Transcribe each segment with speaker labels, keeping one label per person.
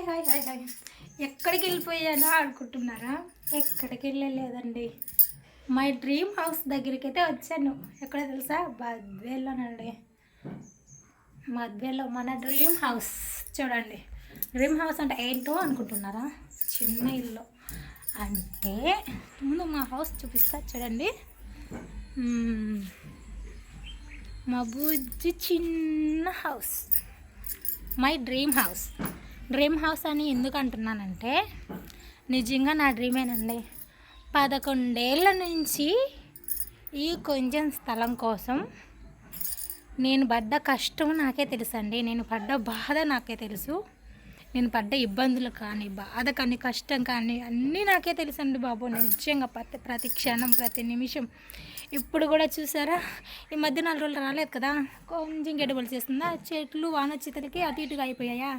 Speaker 1: Hi hi hi. ఎక్కడికి వెళ్ళిపోయానా అనుకుంటున్నారా? ఎక్కడికి వెళ్ళలేదండి. మై డ్రీమ్ హౌస్ దగ్గరికి అయితే వచ్చాను. ఎక్కడ తెలుసా? బద్వేల్లోనండి. మద్వేలో మన డ్రీమ్ హౌస్. చూడండి, డ్రీమ్ హౌస్ అంటే ఏంటో అనుకుంటున్నారా? చిన్న ఇల్లు అంటే ముందు మా హౌస్ చూపిస్తా చూడండి. మా బుజ్జి చిన్న house, my dream house. Dream house అని ఎందుకు అంటున్నానంటే నిజంగా నా డ్రీమేనండి. 11 ఏళ్ళ నుంచి ఈ కొంచెం స్థలం కోసం నేను పడ్డ కష్టం నాకే తెలుసండి. నేను పడ్డ బాధ నాకే తెలుసు. నేను పడ్డ ఇబ్బందులు కానీ, బాధ కానీ, కష్టం కానీ అన్నీ నాకే తెలుసండి బాబు. నిజంగా ప్రతి క్షణం, ప్రతి నిమిషం. ఇప్పుడు కూడా చూసారా, ఈ మధ్య 4 రోజులు రాలేదు కదా, కొంచెం గడ్డబడి చేస్తుందా, చెట్లు వానొచ్చేతలకి అటు ఇటుగా అయిపోయాయా.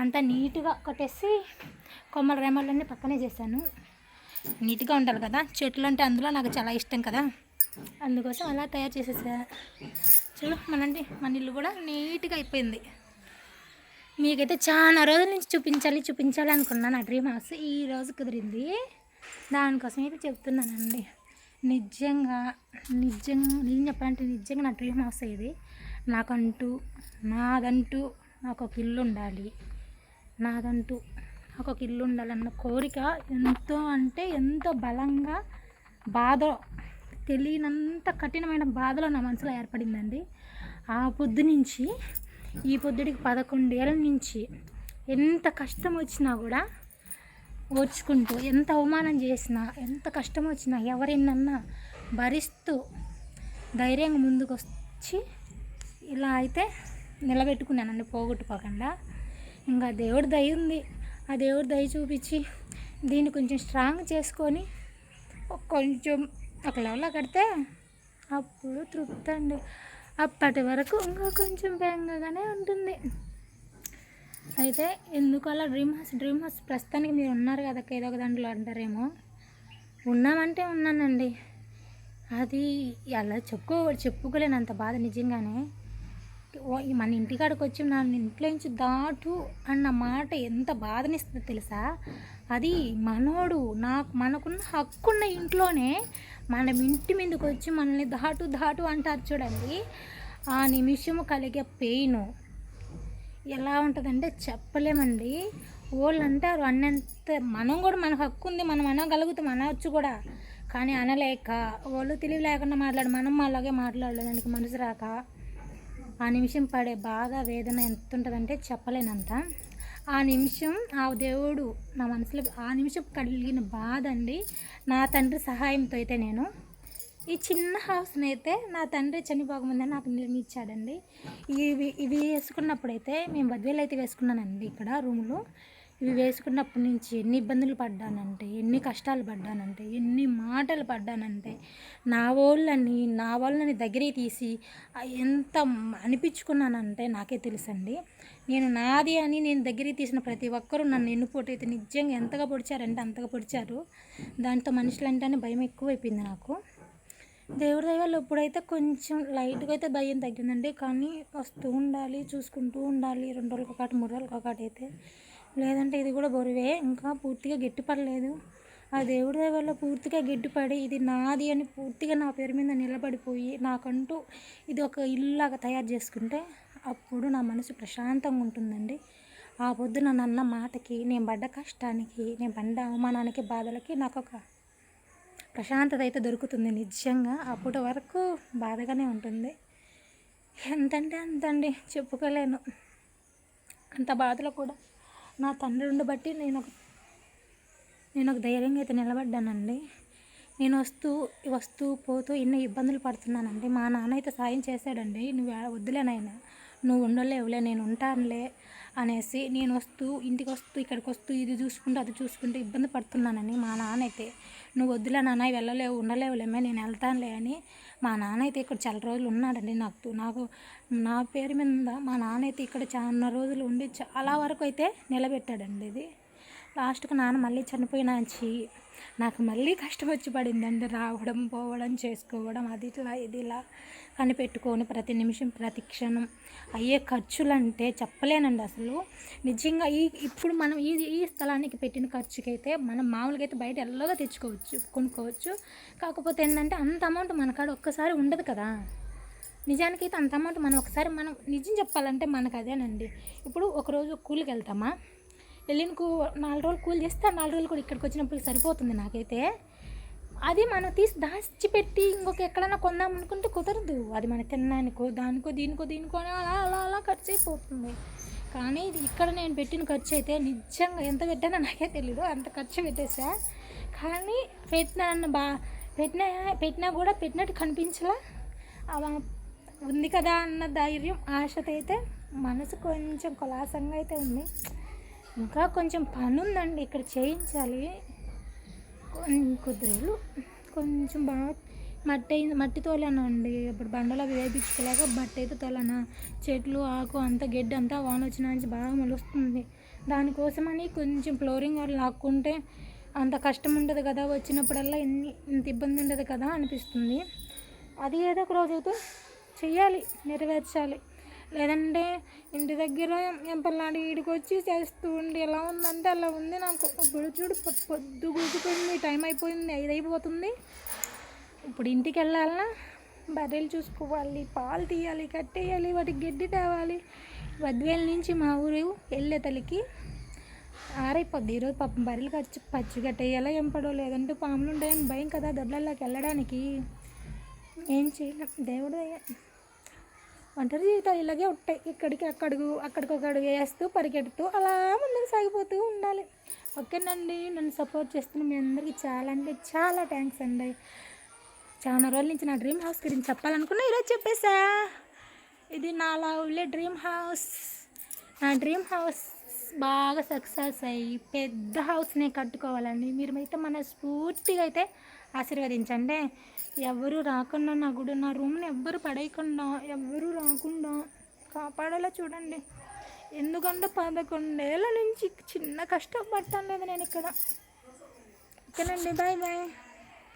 Speaker 1: అంతా నీట్గా కొట్టేసి కొమ్మల రేమలన్నీ పక్కనే చేశాను. నీట్గా ఉండాలి కదా, చెట్లు అంటే అందులో నాకు చాలా ఇష్టం కదా, అందుకోసం అలా తయారు చేసేసా. చూడు మన ఇల్లు కూడా నీట్గా అయిపోయింది. మీకైతే చాలా రోజుల నుంచి చూపించాలి అనుకున్నాను నా డ్రీమ్ హౌస్. ఈ రోజు కుదిరింది. దానికోసం అయితే చెప్తున్నానండి. నిజంగా చెప్పాలంటే నిజంగా నా డ్రీమ్ హౌస్ ఇది. నాదంటూ నాకు ఒక ఇల్లు ఉండాలి, ఒక ఇల్లు ఉండాలన్న కోరిక ఎంతో అంటే ఎంతో బలంగా, బాధ తెలియనంత కఠినమైన బాధలో నా మనసులో ఏర్పడిందండి. ఆ పొద్దు నుంచి ఈ పొద్దుడికి 11 ఏళ్ళ నుంచి ఎంత కష్టం వచ్చినా కూడా ఓర్చుకుంటూ, ఎంత అవమానం చేసినా, ఎంత కష్టం వచ్చినా, ఎవరినన్నా భరిస్తూ ధైర్యంగా ముందుకు వచ్చి ఇలా అయితే నిలబెట్టుకున్నానండి, పోగొట్టుకోకుండా. ఇంకా దేవుడి దయ ఉంది. ఆ దేవుడి దయ చూపించి దీన్ని కొంచెం స్ట్రాంగ్ చేసుకొని కొంచెం ఒక లెవెల్లో కడితే అప్పుడు తృప్తి అండి. అప్పటి వరకు ఇంకా కొంచెం బెంగగానే ఉంటుంది. అయితే ఎందుకు అలా డ్రీమ్ హౌస్ ప్రస్తుతానికి మీరు ఉన్నారు కదా, ఏదో ఒక దాంట్లో అంటారేమో. ఉన్నామంటే ఉన్నానండి. అది అలా చెప్పుకోలేనంత బాధ నిజంగానే. మన ఇంటికాడికి వచ్చి నా ఇంట్లో నుంచి దాటు అన్న మాట ఎంత బాధనిస్తుందో తెలుసా. అది మనకున్న హక్కున్న ఇంట్లోనే మనం ఇంటి మీదకి వచ్చి మనల్ని దాటు అంటారు చూడండి. ఆ నిమిషము కలిగే పెయిన్ ఎలా ఉంటుందంటే చెప్పలేమండి. వాళ్ళు అంటారు అన్నంత, మనం కూడా మన హక్కు ఉంది, మనం అనగలుగుతాం, అనవచ్చు కూడా, కానీ అనలేక వాళ్ళు తెలివి లేకుండా మనం అలాగే మాట్లాడలేదానికి మనసు రాక ఆ నిమిషం పడే బాధ, వేదన ఎంత ఉంటుందంటే చెప్పలేనంత. ఆ నిమిషం ఆ దేవుడు నా మనసులో ఆ నిమిషం కలిగిన బాధ అండి. నా తండ్రి సహాయంతో అయితే నేను ఈ చిన్న హౌస్ని అయితే నా తండ్రి చనిపోకముందే నాకు నిర్మించాడండి. ఇవి వేసుకున్నప్పుడైతే మేము బద్వేలు అయితే వేసుకున్నానండి ఇక్కడ రూములు. ఇవి వేసుకున్నప్పటి నుంచి ఎన్ని ఇబ్బందులు పడ్డానంటే, ఎన్ని కష్టాలు పడ్డానంటే, ఎన్ని మాటలు పడ్డానంటే, నా వాళ్ళని దగ్గరికి తీసి ఎంత అనిపించుకున్నానంటే నాకే తెలుసండి. నాది అని నేను దగ్గరికి తీసిన ప్రతి ఒక్కరూ నన్ను ఎన్నుపోటు అయితే నిజంగా ఎంతగా పొడిచారంటే అంతగా పొడిచారు. దాంతో మనుషులు అంటేనే భయం ఎక్కువైపోయింది నాకు. దేవుడి దయవల్ల ఇప్పుడైతే కొంచెం లైట్గా అయితే భయం తగ్గిందండి. కానీ వస్తూ ఉండాలి, చూసుకుంటూ ఉండాలి, 2 రోజులకు ఒకటి, 3 రోజులకు ఒకటి అయితే. లేదంటే ఇది కూడా బరువే, ఇంకా పూర్తిగా గట్టిపడలేదు. ఆ దేవుడి దయ వల్ల పూర్తిగా గట్టిపడి ఇది నాది అని పూర్తిగా నా పేరు మీద నిలబడిపోయి నాకంటూ ఇది ఒక ఇల్లులాగా తయారు చేసుకుంటే అప్పుడు నా మనసు ప్రశాంతంగా ఉంటుందండి. ఆ పొద్దు నన్ను అన్న మాటకి, నేను పడ్డ కష్టానికి, నేను పడ్డ అవమానానికి, బాధలకి నాకు ఒక ప్రశాంతత అయితే దొరుకుతుంది నిజంగా. అప్పటి వరకు బాధగానే ఉంటుంది. ఎంతంటే అంతండి, చెప్పుకోలేను. అంత బాధలో కూడా నా తండ్రి ఉండబట్టి నేను ఒక ధైర్యంగా అయితే నిలబడ్డానండి. నేను వస్తూ పోతూ ఎన్నో ఇబ్బందులు పడుతున్నానండి. మా నాన్న అయితే సాయం చేశాడండి. నువ్వు వద్దులే నాయన, నువ్వు ఉండలేవులే, నేను ఉంటానులే అనేసి. నేను ఇంటికి వస్తూ ఇక్కడికి వస్తూ ఇది చూసుకుంటూ అది చూసుకుంటూ ఇబ్బంది పడుతున్నానని మా నాన్న అయితే, నువ్వు వద్దులే నాన్న, వెళ్ళలేవు, ఉండలేవులేమే, నేను వెళ్తానులే అని మా నాన్న అయితే ఇక్కడ చాలా రోజులు ఉన్నాడండి. నాకు నా పేరు మీద మా నాన్న అయితే ఇక్కడ చాలా రోజులు ఉండి చాలా వరకు అయితే నిలబెట్టాడండి. ఇది లాస్ట్కి నాన్న మళ్ళీ చనిపోయినాచి నాకు మళ్ళీ కష్టం వచ్చి పడిందండి. రావడం పోవడం చేసుకోవడం అది ఇట్లా ఇది ఇలా కనిపెట్టుకొని ప్రతి నిమిషం ప్రతి క్షణం అయ్యే ఖర్చులు అంటే చెప్పలేనండి అసలు. నిజంగా ఇప్పుడు మనం ఈ స్థలానికి పెట్టిన ఖర్చుకైతే మనం మామూలుగా అయితే బయట ఎల్లగా కొనుక్కోవచ్చు. కాకపోతే ఏంటంటే అంత అమౌంట్ మన కాడ ఒక్కసారి ఉండదు కదా. నిజానికైతే అంత అమౌంట్ మనం నిజం చెప్పాలంటే మనకు అదేనండి. ఇప్పుడు ఒకరోజు కూలికి వెళ్తామా, వెళ్ళిన 4 రోజులు కూలి చేస్తే 4 రోజులు కూడా ఇక్కడికి వచ్చినప్పుడు సరిపోతుంది నాకైతే. అది మనం తీసి దాచిపెట్టి ఇంకొక ఎక్కడైనా కొందాం అనుకుంటే కుదరదు. అది మన తినడానికో దీనికో అలా అలా అలా ఖర్చు అయిపోతుంది. కానీ ఇది ఇక్కడ నేను పెట్టిన ఖర్చు అయితే నిజంగా ఎంత పెట్టానో నాకే తెలీదు, అంత ఖర్చు పెట్టేసా. కానీ పెట్టినా కూడా పెట్టినట్టు కనిపించలా. అలా ఉంది కదా అన్న ధైర్యం ఆశతో అయితే మనసు కొంచెం కులాసంగా అయితే ఉంది. ఇంకా కొంచెం పని ఉందండి ఇక్కడ చేయించాలి. కొద్ది రోజులు కొంచెం బాగా మట్టి తోలాను అండి. ఇప్పుడు బండలు అవి వేయించుకోలేక మట్టి అయితే తోలాను. చెట్లు ఆకు అంతా గడ్డి అంతా వాన వచ్చిన నుంచి బాగా మొలుస్తుంది. దానికోసమని కొంచెం ఫ్లోరింగ్ వాళ్ళు లాక్కుంటే అంత కష్టం ఉండదు కదా, వచ్చినప్పుడల్లా ఇంత ఇబ్బంది ఉండదు కదా అనిపిస్తుంది. అది ఏదో ఒక రోజు అయితే చెయ్యాలి, నెరవేర్చాలి. లేదంటే ఇంటి దగ్గర ఎంపల్లాడి ఈడికి వచ్చి చేస్తూ ఉండి ఎలా ఉందంటే అలా ఉంది నాకు. ఇప్పుడు చూడు పొద్దు కూకుపోయింది, టైం అయిపోయింది, 5 అయిపోతుంది. ఇప్పుడు ఇంటికి వెళ్ళాలన్నా బర్రెలు చూసుకోవాలి, పాలు తీయాలి, కట్టేయాలి, వాటికి గడ్డి తేవాలి. బద్వేలు నుంచి మా ఊరు వెళ్ళే తల్లికి 6 అయిపోద్ది. ఈరోజు పాపం బర్రెలు పచ్చి కట్టేయాలో ఎంపడో, లేదంటే పాములు ఉంటాయని భయం కదా దొడ్లలోకి వెళ్ళడానికి. ఏం చేయలేం, దేవుడు ఒంటరి జీవితాలు ఇలాగే ఉంటాయి. అక్కడికి ఒక అడుగు వేస్తూ పరిగెడుతూ అలా ముందుకు సాగిపోతూ ఉండాలి. ఓకేనండి, నన్ను సపోర్ట్ చేస్తున్న మీ అందరికీ చాలా అంటే చాలా థ్యాంక్స్ అండి. చాలా రోజుల నుంచి నా డ్రీమ్ హౌస్ గురించి చెప్పాలనుకున్నా, ఈరోజు చెప్పేసా. ఇది నా లవ్లీ డ్రీమ్ హౌస్. నా డ్రీమ్ హౌస్ బాగా సక్సెస్ అయ్యి పెద్ద హౌస్నే కట్టుకోవాలండి. మీరు అయితే మనస్ఫూర్తిగా అయితే ఆశీర్వదించండి. ఎవరు రాకుండా నా రూమ్ని ఎవ్వరు పడేయకుండా, ఎవ్వరూ రాకుండా కాపాడేలా చూడండి. ఎందుకంటే 11 ఏళ్ళ నుంచి చిన్న కష్టం పడతాను లేదు నేను ఇక్కడ. ఓకేనండి, బాయ్ బాయ్.